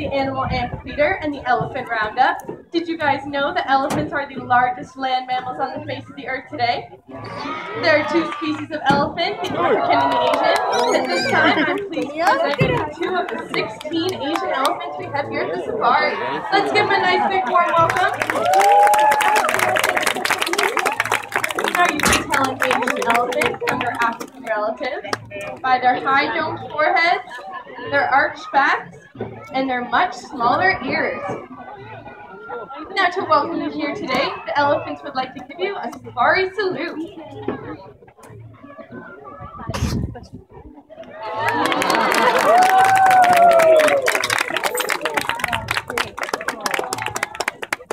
the Animal Amphitheater and the Elephant Roundup. Did you guys know that elephants are the largest land mammals on the face of the earth today? There are two species of elephant, the African and the Asian. At this time, I'm pleased to present 2 of the 16 Asian elephants we have here at the safari. Let's give them a nice big warm welcome. Now you can tell an Asian elephant from their African relatives by their high domed foreheads, their arched backs, and their much smaller ears. Now to welcome you here today, the elephants would like to give you a safari salute.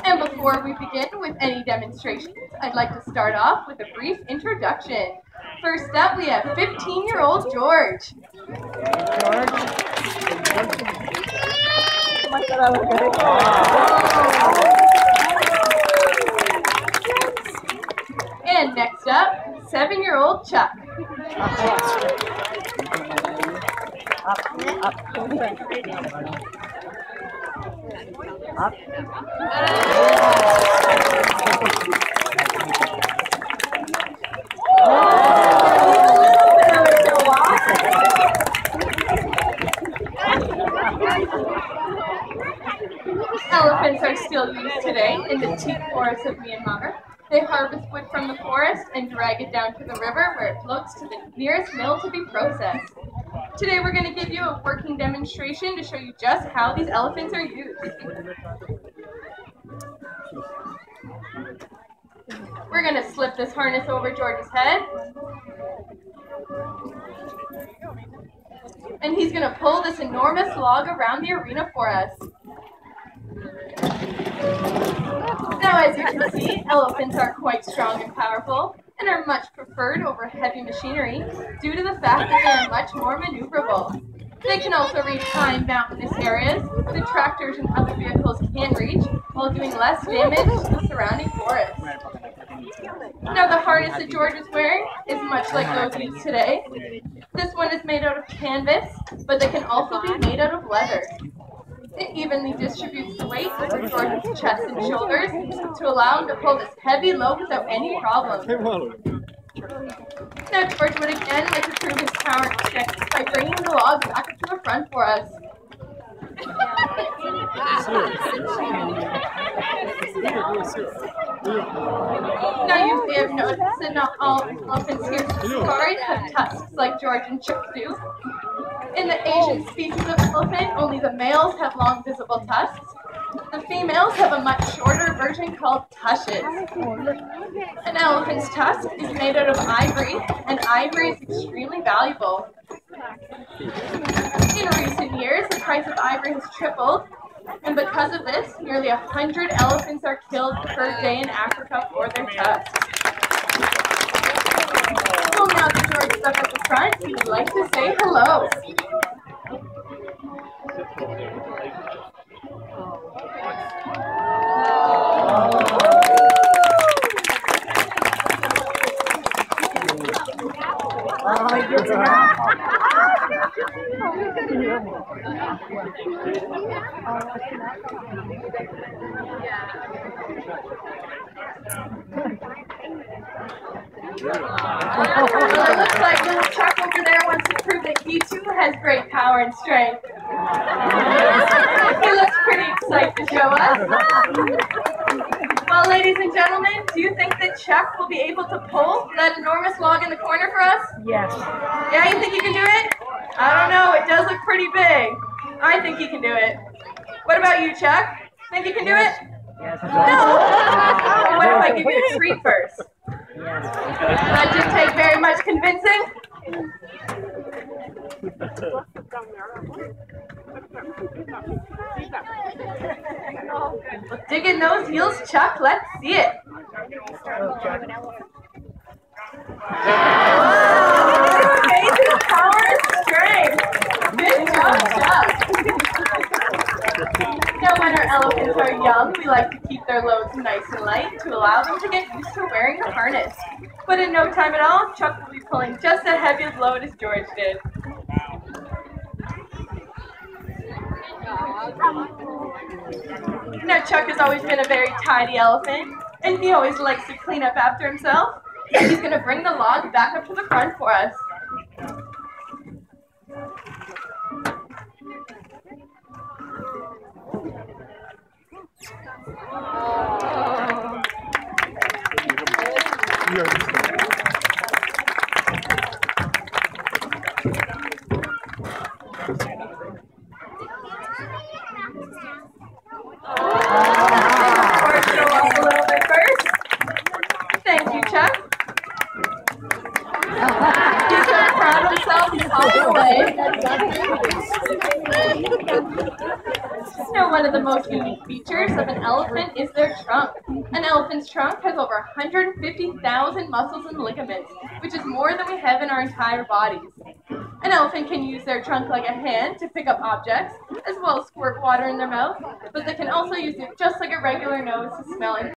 And before we begin with any demonstrations, I'd like to start off with a brief introduction. First up, we have 15-year-old George. And next up, 7-year-old Chuck. Elephants are still used today in the teak forests of Myanmar. They harvest wood from the forest and drag it down to the river where it floats to the nearest mill to be processed. Today we're going to give you a working demonstration to show you just how these elephants are used. We're going to slip this harness over George's head. And he's going to pull this enormous log around the arena for us. Now, as you can see, elephants are quite strong and powerful and are much preferred over heavy machinery due to the fact that they are much more maneuverable. They can also reach high mountainous areas that tractors and other vehicles can't reach while doing less damage to the surrounding forest. Now, the harness that George is wearing is much like those used today. This one is made out of canvas, but they can also be made out of leather. It evenly distributes the weight over George's chest and shoulders to allow him to pull this heavy load without any problem. Now George would again like to prove his power and strength by bringing the log back up to the front for us. Now you may have noticed that not all elephants here at the safari have tusks like George and Chuck do. In the Asian species of elephant, only the males have long visible tusks. The females have a much shorter version called tushes. An elephant's tusk is made out of ivory, and ivory is extremely valuable. In recent years, the price of ivory has tripled, and because of this, nearly 100 elephants are killed per day in Africa for their tusks. Well, now that George is up at the front, he would like to say hello. Well, it looks like little Chuck over there wants to prove that he too has great power and strength. He looks pretty excited to show us. Well, ladies and gentlemen, do you think that Chuck will be able to pull that enormous log in the corner for us? Yes. Yeah, you think he can do it? I don't know, it does look pretty big. I think he can do it. What about you, Chuck? Think you can do it? Yes. No. What if I give you a treat first? Yes. That didn't take very much convincing. Well, dig in those heels, Chuck. Let's see it. Amazing power and strength. Good job, Chuck. Now, when our elephants are young, we like to keep their loads nice and light to allow them to get used to wearing the harness. But in no time at all, Chuck will be pulling just as heavy a load as George did. Now Chuck has always been a very tidy elephant, and he always likes to clean up after himself. And he's going to bring the log back up to the front for us. Thank you, Chuck. He's so proud of himself, he's hopping away. Now, one of the most unique features of an elephant is their trunk. An elephant's trunk has over 150,000 muscles and ligaments, which is more than we have in our entire bodies. An elephant can use their trunk like a hand to pick up objects, as well as squirt water in their mouth, but they can also use it just like a regular nose to smell and